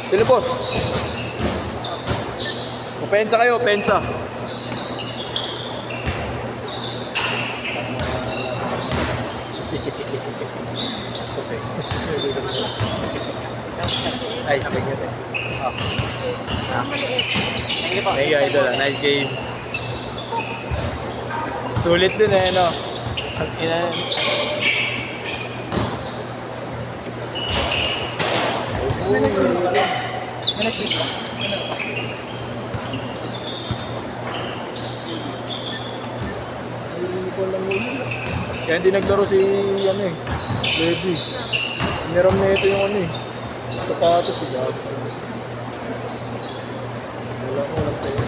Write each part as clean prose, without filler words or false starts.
Sino boss? Pensa kayo, pensa. Ay, thank you. Thank you po. Thank you, idol. Nice game. Sulit din eh, no? Ang ina. May nagsimba ka lang. May nagsimba. Kaya hindi naglaro si, ano eh, Levi. Niram na ito yung ano eh. Sapatos si Gab. Walang tayo.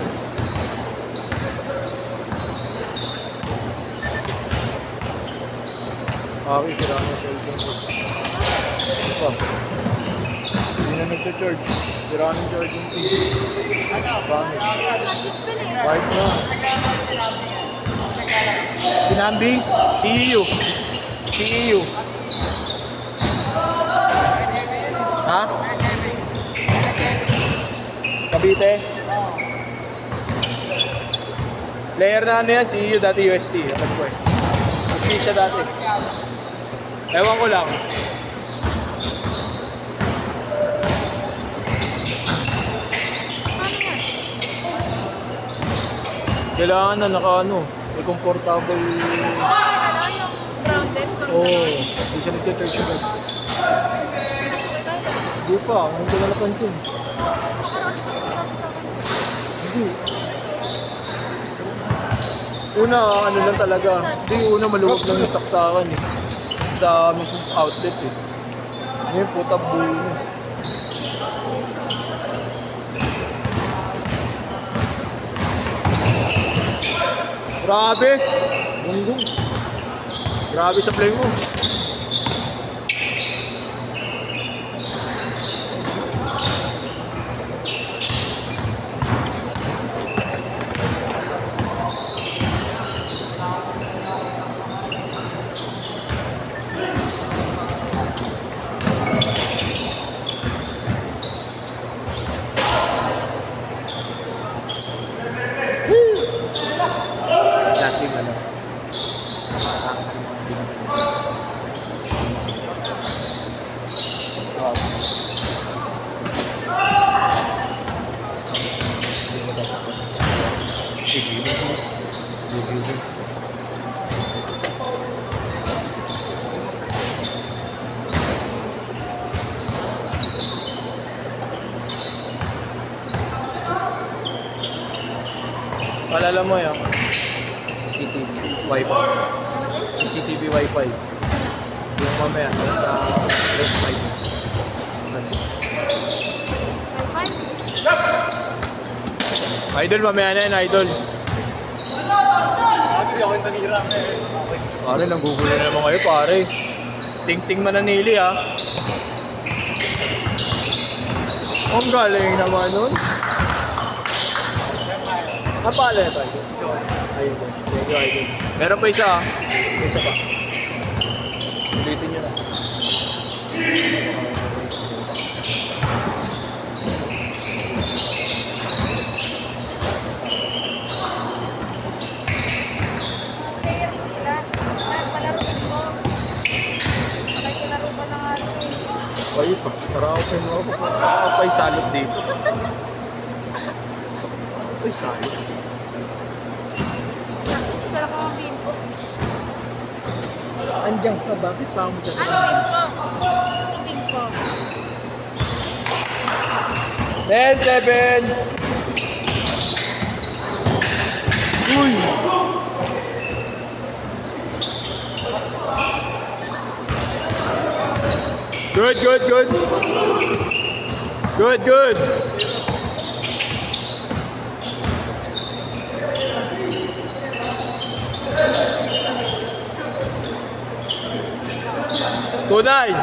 Okay, sila ang cellphone ko. Isa. Hindi na nagka-charge. Sira ng charging case. Bakit? Bakit na? Si Nambi? Si Iyo. Si Iyo. Ha? Cavite? Player na ano yan, si Iyo dati UST. Alam ko eh. UST siya dati. Ewan ko lang. Kailangan na naka-ano, may comfortable. Yung grounded? Oo, hindi siya nagka-charge siya. Hindi pa, hindi ko na napansin. Hindi. Una, ano lang talaga. Hindi, una maluwag lang yung saksakan eh. Sa mismong outlet eh. Ngayon, puta buo na. Grabe! Bunggong. Grabe sa play mo. Last game ano? Palala mo yun, CCTV Wi-Fi. CCTV Wi-Fi. Yung mamaya sa Wi-Fi. Idol, mamaya na yun, idol. Hindi ako yung tanira. Pare, nanggugulo na naman kayo, pare. Ting-ting mananili, ha. Ang galing naman nun. Ang pala ito, idol. Ayun, thank you, idol. Meron pa isa, ha. May isa pa. Ulitin nyo na. Player ko sila. Palaruin ko. Nakikilaro pa ng ano eh. Ay, tara-open mo ako. Pa'y salot dito. Pa'y salot. Dala ko ang bimbo. Andiyan ka, bakit pa mo dyan? Ano bimbo? Bimbo. 10-7! Uy! Good, good, good! Good, good! Tunay!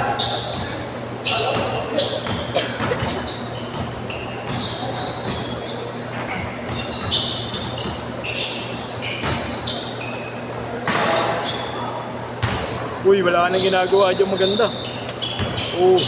Uy, wala ka nang ginagawa dyan maganda. Oh.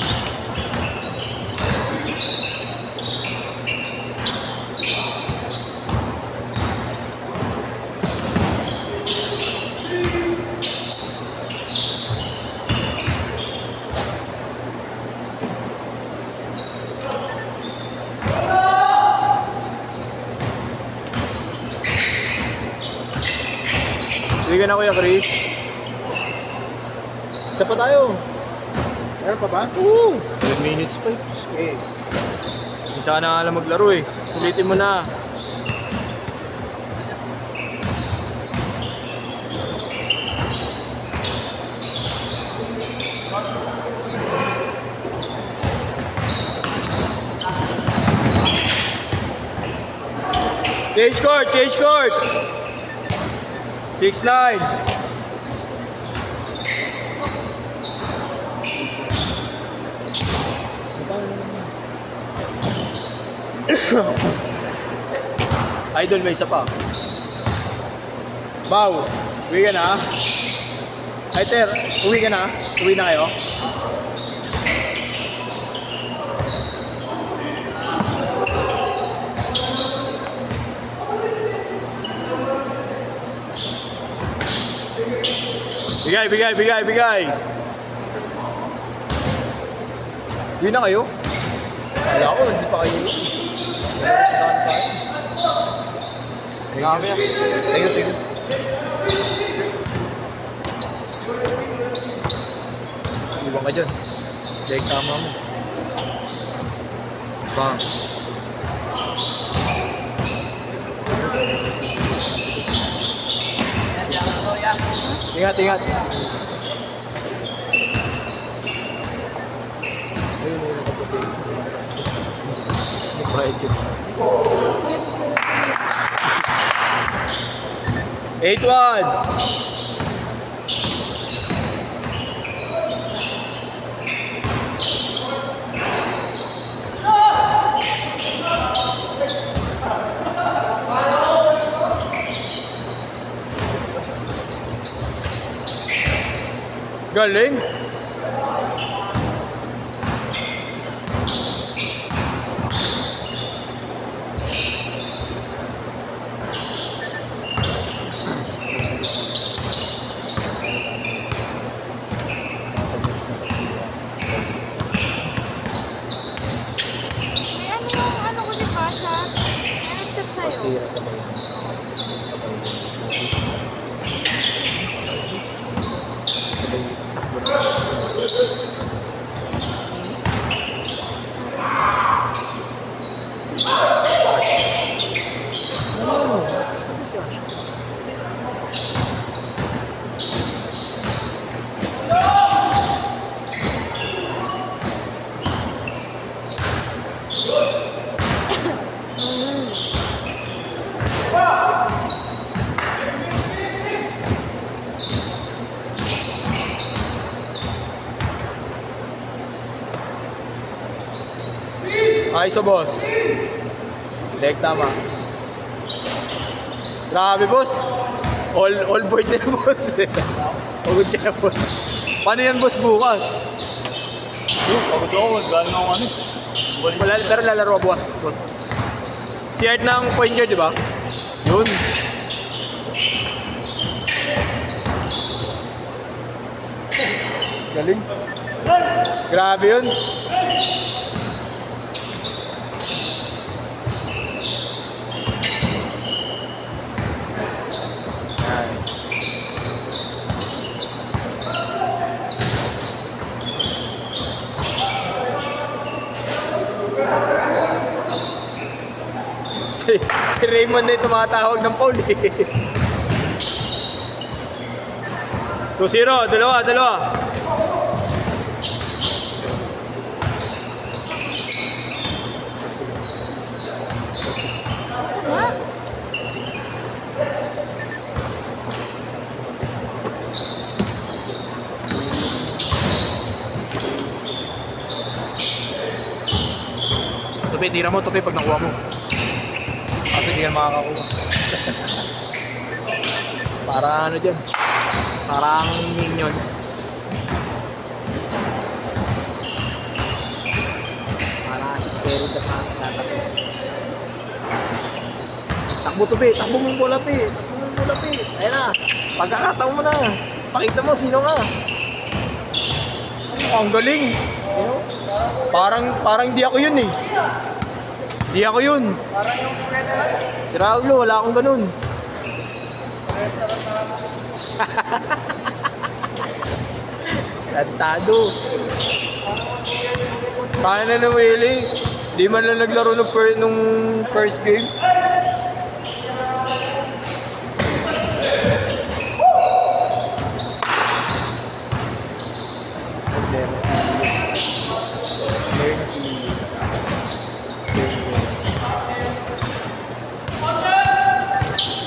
Sige na Kuya Chris. Isa pa tayo. Meron pa ba? Oo! 10 minutes pa eh. Okay. Saan na alam maglaro eh. Sulitin mo na. Change court! Change court! 6-9. Idol, may isa pa. Bow, uwi ka na? Ay, Ter, uwi ka na? Uwi na kayo? Bigay, bigay, bigay, bigay. Uwi na kayo? Wala ko, hindi pa kayo. Grabe yan. Tingnan, tingnan. Iwan ka dyan. Dahil tama mo. Bang. Ingat, ingat. Ayun, ayun, nakaputi. Nagbayad yun. 8-1. Galing. May ano yung ano ko di ba siya? May nag-chat sa'yo. Tira sa bayan. Sa bayan. Ay, so boss. Leg tama. Grabe, boss. All board na yan, boss. Pagod ka na, boss. Paano yan, boss, bukas? Pagod ako, galing ako ano. Wala, pero lalaro, boss. Si Art ng point guard, di ba? Yun. Galing. Grabe yun. Si Raymond na yung tumatawag ng foul eh. 2-0, dalawa. What? Tupi, tira mo, Tupi, pag nakuha mo. Kasi hindi ka makakakuha. Para ano dyan? Parang minions. Para si Pero tatapos. Takbo, Tupi, takbo mong bola, Pi. Ayun na, pagkakataon mo na. Pakita mo sino ka. Ang galing. Parang di ako yun eh. Di ako yun. Si Raulo, wala akong ganun. Tantado. Kaya na ng Willie. Di man lang naglaro nung first game.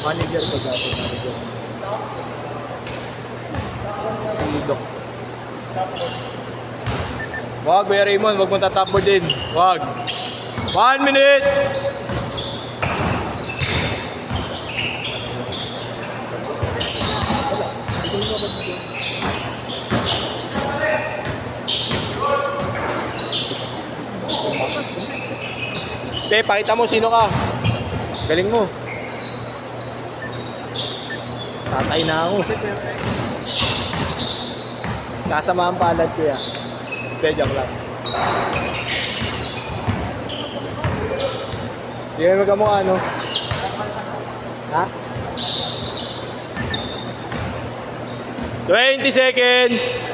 Manager ko dati, manager. Si Doc. Wag, Kuya Raymond, wag mong tatapos din. Wag. 1 minute! Te, pakita mo sino ka. Galing mo. Tatay na ako. Kasama ang palad ko yan. Joke lang. Hindi kayo magkamukha, no? Ha? 20 seconds!